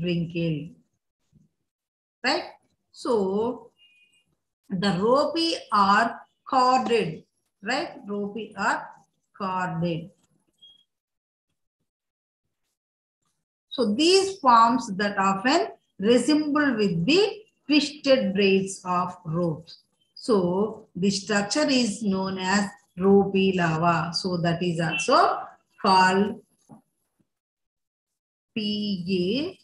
wrinkled, right? So the ropy are corded, right? Ropy are corded. So these forms that often resemble with the twisted braids of ropes. So the structure is known as ropy lava. So that is also called P-A-H-O-E,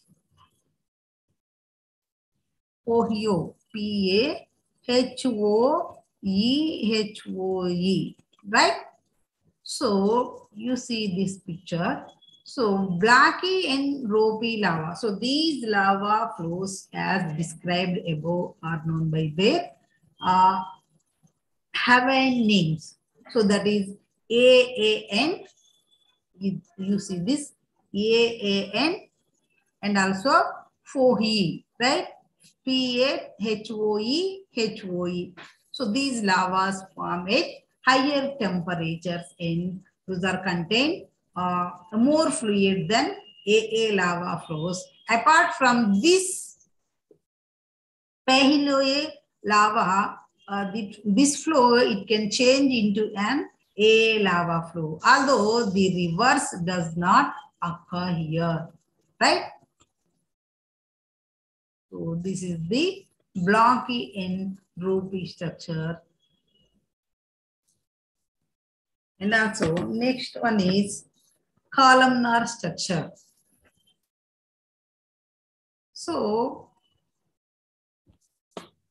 P-A-H-O-E, right? So you see this picture. So blacky and ropy lava. So these lava flows as described above are known by their Hawaiian names. So that is AAN. You see this AAN and also Fohe, right? P-A-H-O-E. So these lavas form at higher temperatures and those are contain more fluid than AA lava flows. Apart from this Pahiloe lava, this flow, it can change into an A lava flow, although the reverse does not occur here, right? So this is the blocky and ropy structure. And also next one is columnar structure. So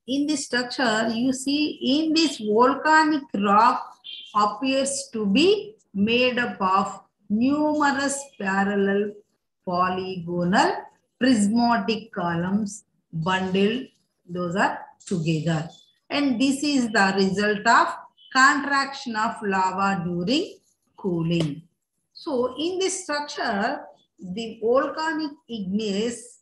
in this structure, you see in this volcanic rock appears to be made up of numerous parallel polygonal prismatic columns bundled, those are together. And this is the result of contraction of lava during cooling. So in this structure, the volcanic igneous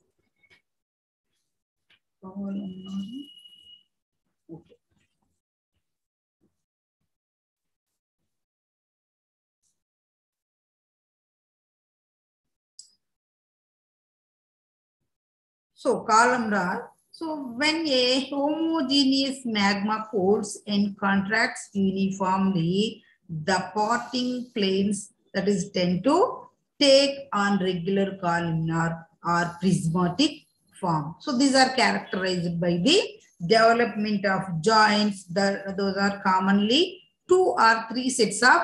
So columnar. So when a homogeneous magma cools and contracts uniformly, the parting planes that is tend to take on regular columnar or prismatic form. So these are characterized by the development of joints. Those are commonly 2 or 3 sets of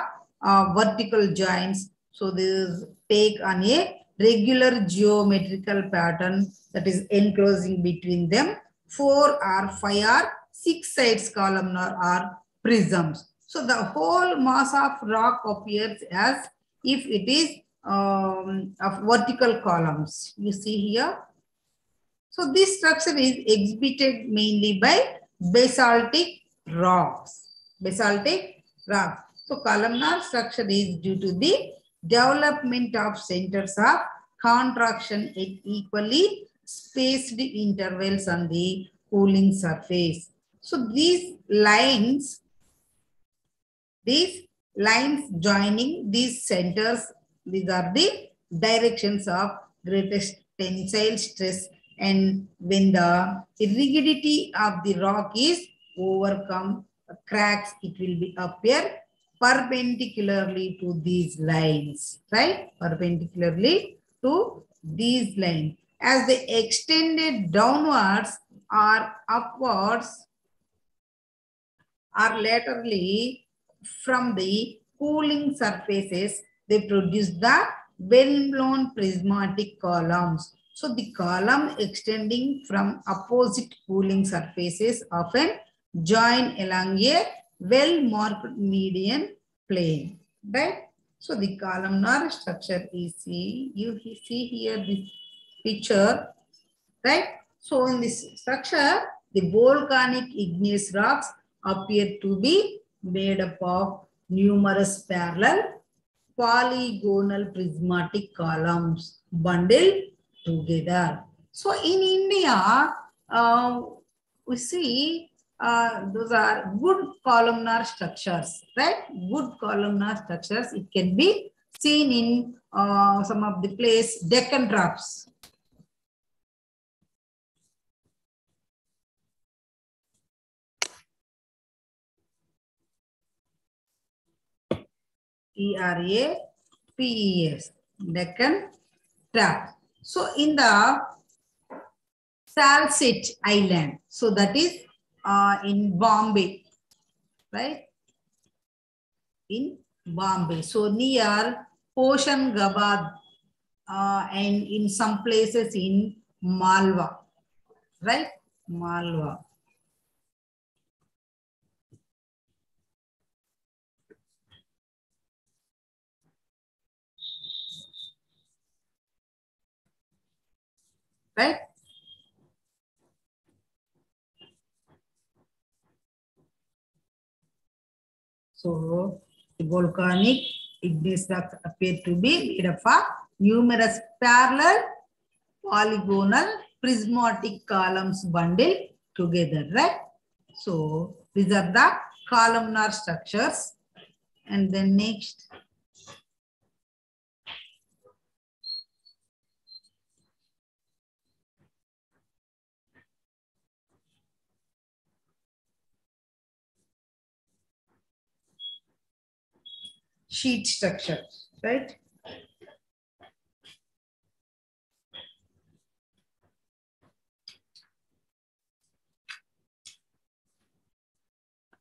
vertical joints. So this take on a regular geometrical pattern that is enclosing between them 4 or 5 or 6 sides columnar or prisms. So the whole mass of rock appears as if it is of vertical columns. You see here. So this structure is exhibited mainly by basaltic rocks. Basaltic rock. So columnar structure is due to the development of centers of contraction at equally spaced intervals on the cooling surface. So these lines joining these centers, these are the directions of greatest tensile stress, and when the rigidity of the rock is overcome, cracks, it will be appear perpendicularly to these lines, right? Perpendicularly to these lines. As they extended downwards or upwards or laterally from the cooling surfaces, they produce the well-known prismatic columns. So the column extending from opposite cooling surfaces often join along a well-marked median plane, right? So the columnar structure is, you see here this picture, right? So in this structure, the volcanic igneous rocks appear to be made up of numerous parallel polygonal prismatic columns bundled together. So in India, we see those are good columnar structures, right? Good columnar structures. It can be seen in some of the place Deccan Drops. TRAPES, Deccan Trap. So in the Salsette Island, so that is in Bombay, right? In Bombay. So near Hoshangabad and in some places in Malwa, right? Malwa. Right? So the volcanic igneous rocks appear to be made up of numerous parallel polygonal prismatic columns bundled together, right? So these are the columnar structures. And then next, sheet structure, right?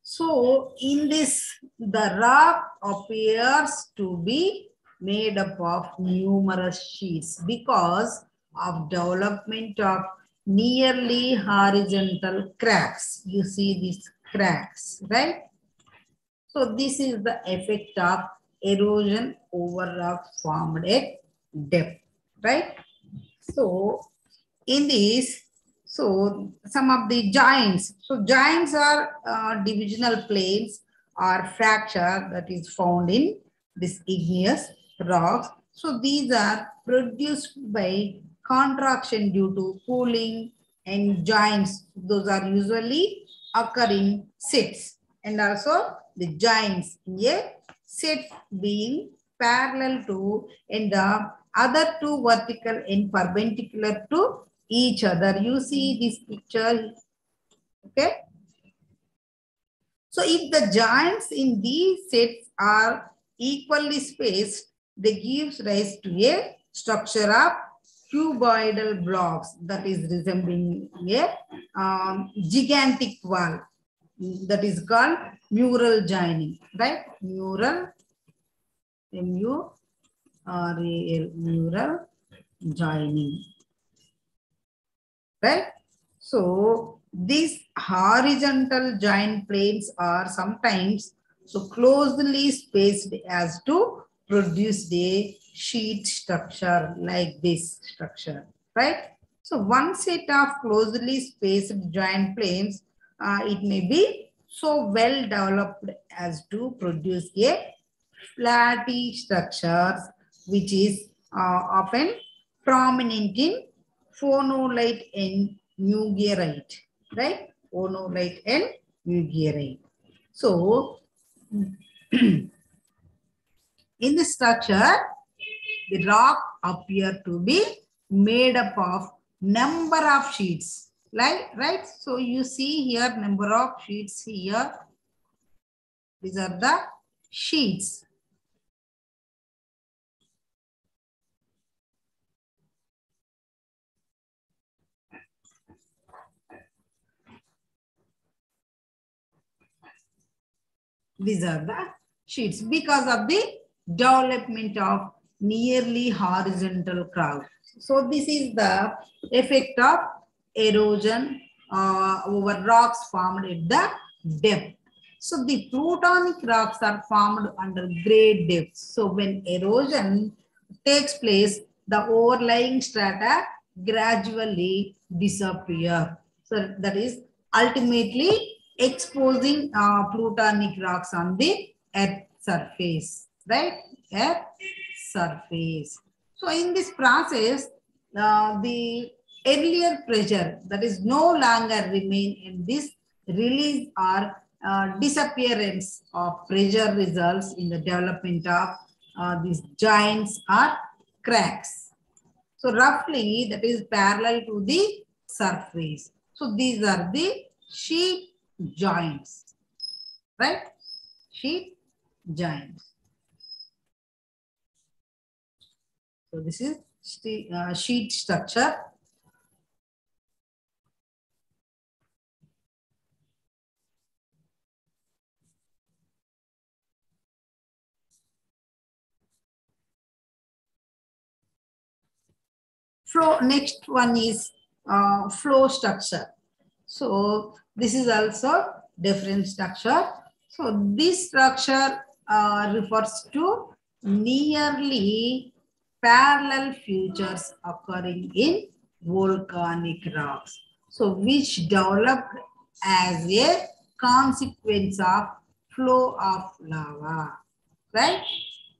So in this, the rock appears to be made up of numerous sheets because of development of nearly horizontal cracks. You see these cracks, right? So this is the effect of erosion over rock formed at depth, right? So in this, so some of the joints. So joints are divisional planes or fracture that is found in this igneous rocks. So these are produced by contraction due to cooling, and joints, those are usually occur in sets, and also the joints in a set being parallel to and the other two vertical and perpendicular to each other. You see this picture, okay? So if the joints in these sets are equally spaced, they gives rise to a structure of cuboidal blocks that is resembling a gigantic wall that is called mural joining, right? Mural, M-U-R-A-L, mural joining, right? So these horizontal joint planes are sometimes so closely spaced as to produce a sheet structure like this structure, right? So one set of closely spaced joint planes, it may be so well developed as to produce a flatty structures, which is often prominent in phonolite and nuclearite, right? Phonolite and nuclearite. So, in the structure, the rock appear to be made up of number of sheets, like right? So you see here number of sheets here. These are the sheets. These are the sheets because of the development of nearly horizontal crowd. So this is the effect of erosion over rocks formed at the depth. So the plutonic rocks are formed under great depths. So when erosion takes place, the overlying strata gradually disappear. So that is ultimately exposing plutonic rocks on the earth surface, right? Earth surface. So in this process, the earlier pressure that is no longer remain in this release or disappearance of pressure results in the development of these joints or cracks. So roughly that is parallel to the surface. So these are the sheet joints, right? Sheet joints. So this is sheet structure. Flow. Next one is flow structure. So this is also different structure. So this structure refers to nearly parallel features occurring in volcanic rocks. So which developed as a consequence of flow of lava, right?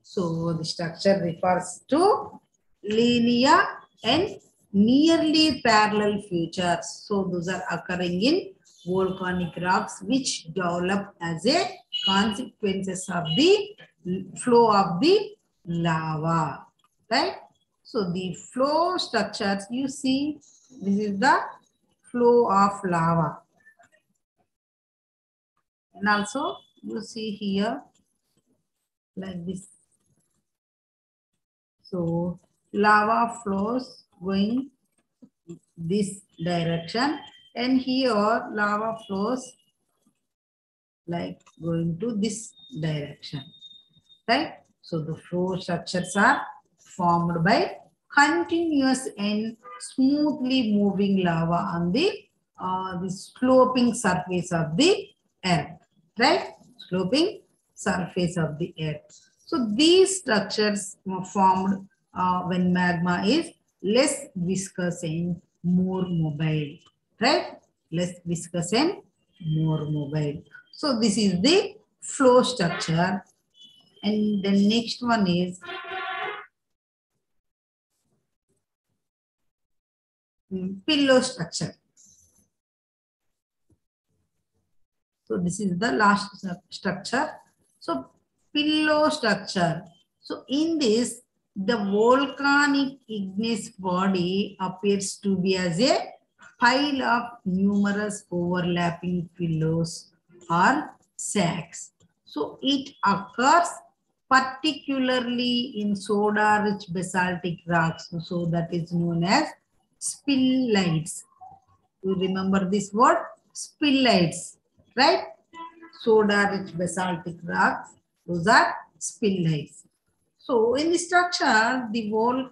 So the structure refers to linear and nearly parallel features. So those are occurring in volcanic rocks which develop as a consequences of the flow of the lava, right? So the flow structures, you see, this is the flow of lava. And also you see here like this. So lava flows going this direction, and here lava flows like going to this direction, right? So the flow structures are formed by continuous and smoothly moving lava on the sloping surface of the earth, right? Sloping surface of the earth. So these structures were formed when magma is less viscous and more mobile, right? Less viscous and more mobile. So this is the flow structure. And the next one is pillow structure. So this is the last structure. So pillow structure. So in this, the volcanic igneous body appears to be as a pile of numerous overlapping pillows or sacs. So it occurs particularly in soda-rich basaltic rocks. So that is known as spillites. You remember this word? Spillites, right? Soda-rich basaltic rocks. Those are spillites. So in the structure, the wall,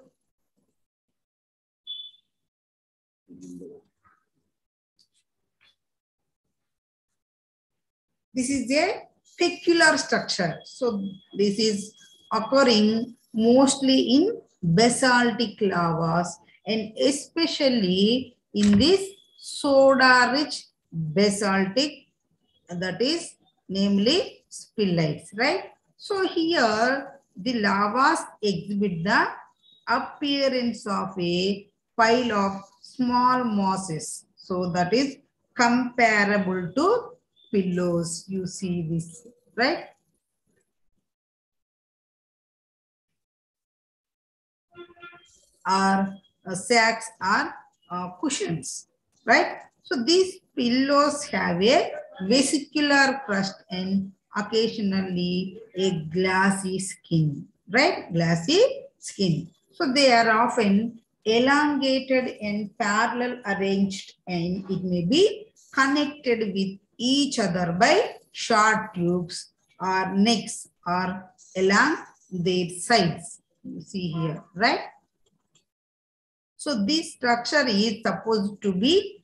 this is a peculiar structure. So this is occurring mostly in basaltic lavas and especially in this soda-rich basaltic, that is namely spillites, right? So here the lavas exhibit the appearance of a pile of small mosses. So that is comparable to pillows. You see this, right? Or sacks or cushions, right? So these pillows have a vesicular crust and occasionally a glassy skin, right? Glassy skin. So they are often elongated and parallel arranged, and it may be connected with each other by short tubes or necks or along their sides. You see here, right? So this structure is supposed to be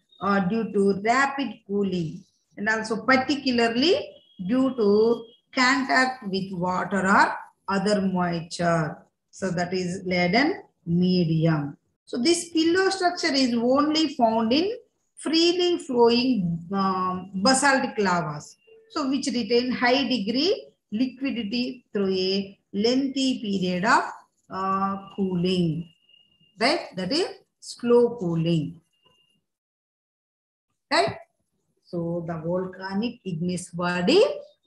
due to rapid cooling and also particularly due to contact with water or other moisture. So that is leaden medium. So this pillow structure is only found in freely flowing basaltic lavas. So which retain high degree liquidity through a lengthy period of cooling, right? That is slow cooling, right? So the volcanic igneous body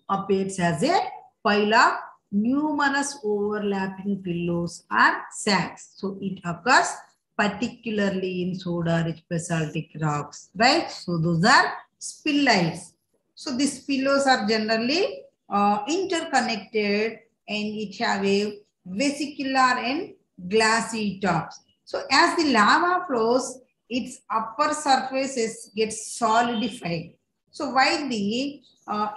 appears as a pile of numerous overlapping pillows or sacs. So it occurs particularly in soda-rich basaltic rocks, right? So those are spillites. So these pillows are generally interconnected and it have a vesicular and glassy tops. So as the lava flows, its upper surfaces get solidified. So while the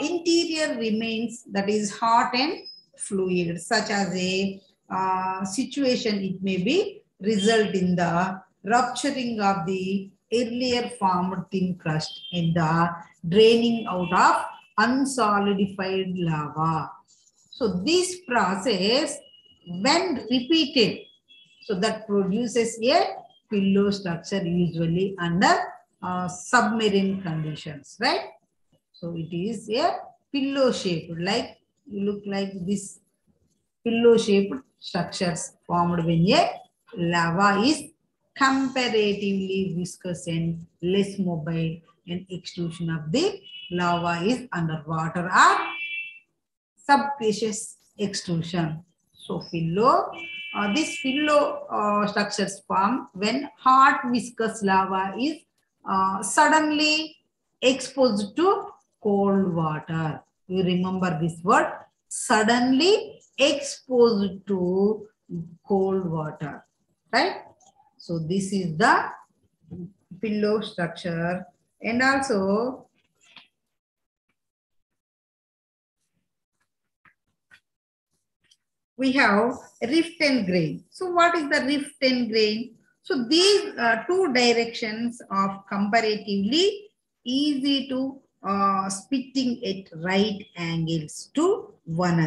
interior remains, that is hot and fluid, such as a situation, it may be result in the rupturing of the earlier formed thin crust and the draining out of unsolidified lava. So this process, when repeated, so that produces a pillow structure usually under submarine conditions, right? So it is a pillow shaped, like you look like this pillow shaped structures formed when a lava is comparatively viscous and less mobile, and extrusion of the lava is underwater or subaqueous extrusion. So these pillow structures form when hot viscous lava is suddenly exposed to cold water. You remember this word, suddenly exposed to cold water, right? So this is the pillow structure. And also we have rift and grain. So what is the rift and grain? So these two directions of comparatively easy to splitting at right angles to one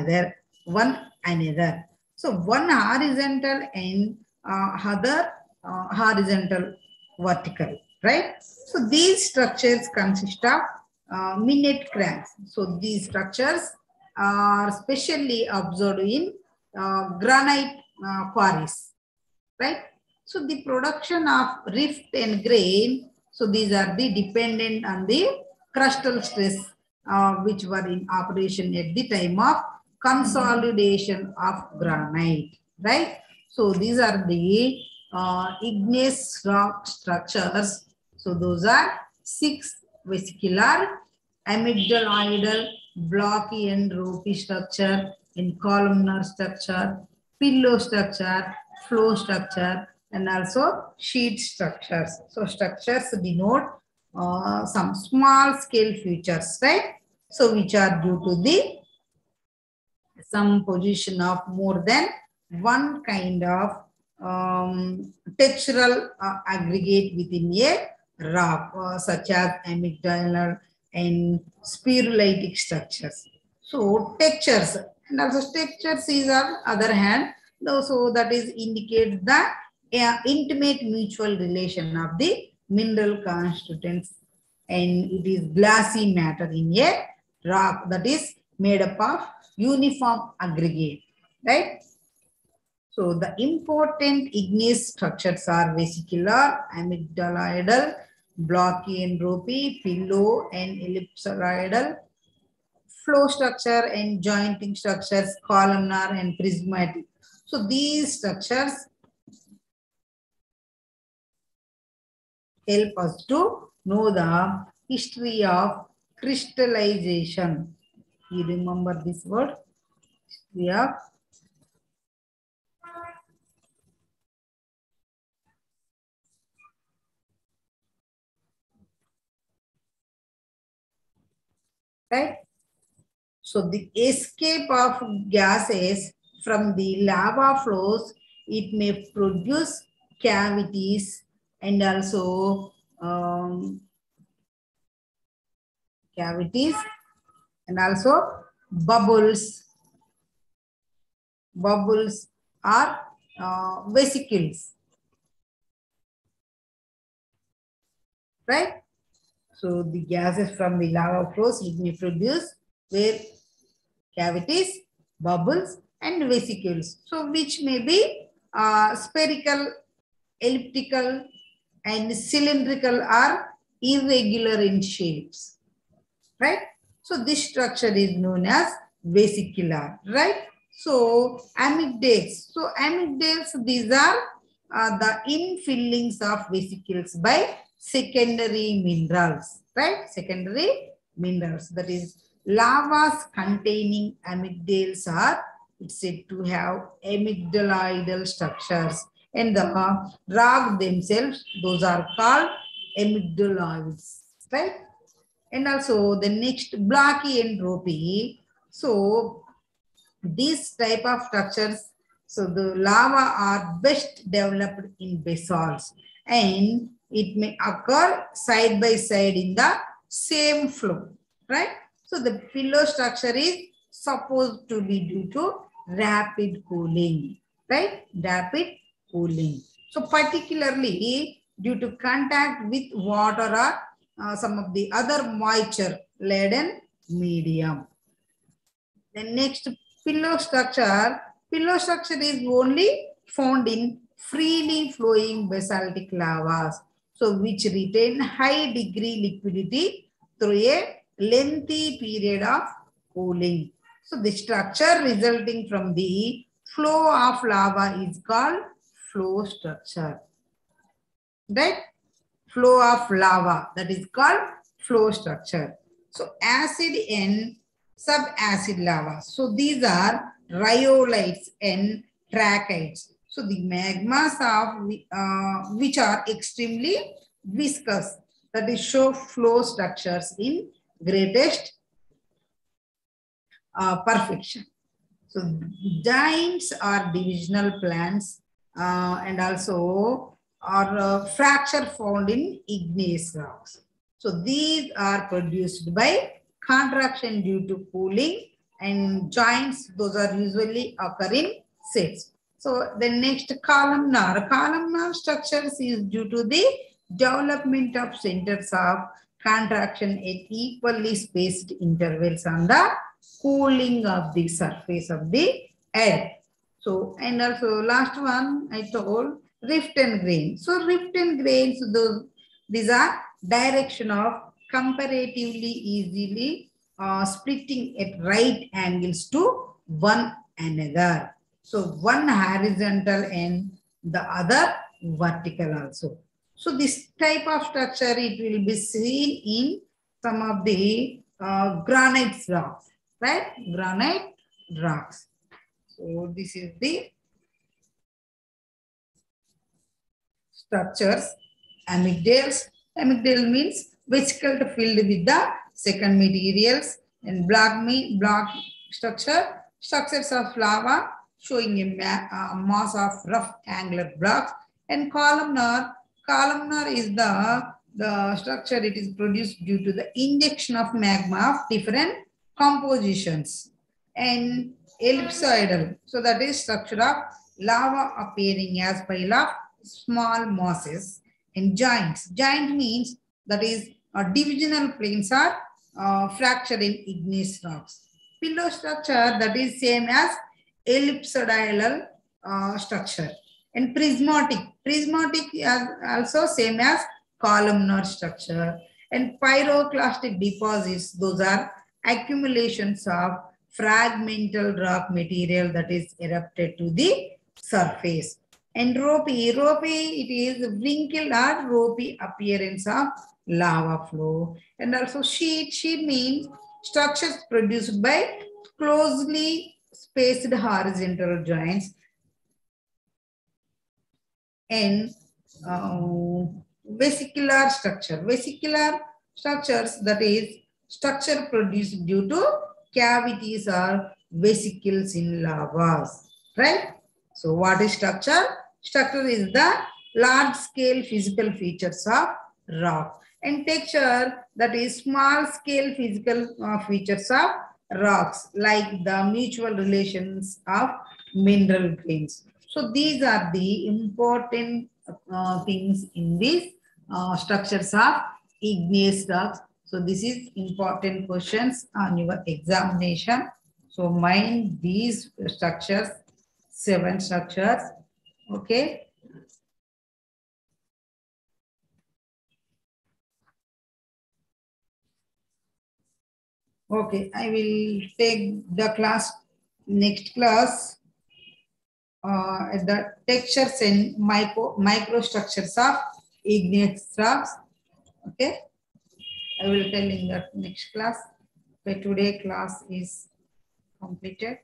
another. So one horizontal and other horizontal vertical, right? So these structures consist of minute cranks. So these structures are specially observed in granite quarries, right? So the production of rift and grain, so these are the dependent on the crustal stress which were in operation at the time of consolidation of granite, right? So these are the igneous rock structures. So those are 6 vesicular, amygdaloidal, blocky and ropey structure, in columnar structure, pillow structure, flow structure, and also sheet structures. So structures denote some small scale features, right? So which are due to the some position of more than one kind of textural aggregate within a rock, such as amygdala and spherulitic structures. So textures, and also textures is on other hand, so that is indicates the intimate mutual relation of the mineral constituents, and it is glassy matter in a rock that is made up of uniform aggregate, right? So the important igneous structures are vesicular, amygdaloidal, blocky and ropey, pillow and ellipsoidal, flow structure and jointing structures, columnar and prismatic. So these structures help us to know the history of crystallization. You remember this word? History of right? So the escape of gases from the lava flows, it may produce cavities and also cavities and also bubbles. Bubbles are vesicles, right? So the gases from the lava flows, it may produce where cavities, bubbles, and vesicles. So which may be spherical, elliptical, and cylindrical or irregular in shapes, right? So this structure is known as vesicular, right? So amygdales. So amygdales, these are the infillings of vesicles by secondary minerals, right? Secondary minerals. That is, lavas containing amygdales are it's said to have amygdaloidal structures. And the rock themselves, those are called amygdaloids, right? And also the next blocky and ropey. So these type of structures, so the lava are best developed in basalts and it may occur side by side in the same flow, right? So the pillow structure is supposed to be due to rapid cooling, right? Rapid cooling. So particularly due to contact with water or some of the other moisture laden medium. The next pillow structure is only found in freely flowing basaltic lavas, so which retain high degree liquidity through a lengthy period of cooling. So the structure resulting from the flow of lava is called flow structure, right? Flow of lava, that is called flow structure. So acid and subacid lava. So these are rhyolites and trachytes. So the magmas of which are extremely viscous, that is show flow structures in greatest perfection. So giants are divisional plants and also are fracture found in igneous rocks. So these are produced by contraction due to cooling, and joints, those are usually occur in sets. So the next columnar structures is due to the development of centers of contraction at equally spaced intervals on the cooling of the surface of the earth. So, and also last one I told rift and grain. So rift and grains, these are direction of comparatively easily splitting at right angles to one another. So one horizontal and the other vertical also. So this type of structure, it will be seen in some of the granite rocks, right? Granite rocks. So this is the structures. Amygdales. Amygdale means vesicle filled with the second materials, and block structure. Structures of lava showing a mass of rough angular blocks, and columnar. Columnar is the structure. It is produced due to the injection of magma of different compositions, and ellipsoidal. So that is structure of lava appearing as pile of small masses, and joints. Joint means that is divisional planes are fractured in igneous rocks. Pillow structure, that is same as ellipsoidal structure, and prismatic. Prismatic is also same as columnar structure, and pyroclastic deposits, those are accumulations of fragmental rock material that is erupted to the surface. And ropey, it is wrinkled or ropey appearance of lava flow. And also sheet means structures produced by closely spaced horizontal joints, and vesicular structure. Vesicular structures, that is structure produced due to cavities or vesicles in lavas, right? So what is structure? Structure is the large scale physical features of rock, and texture, that is small scale physical features of rocks, like the mutual relations of mineral grains. So these are the important things in these structures of igneous rocks. So this is important questions on your examination. So mind these structures, 7 structures. Okay. Okay, I will take the class, next class, the textures and microstructures of igneous rocks. Okay, I will tell in the next class. Okay, today class is completed.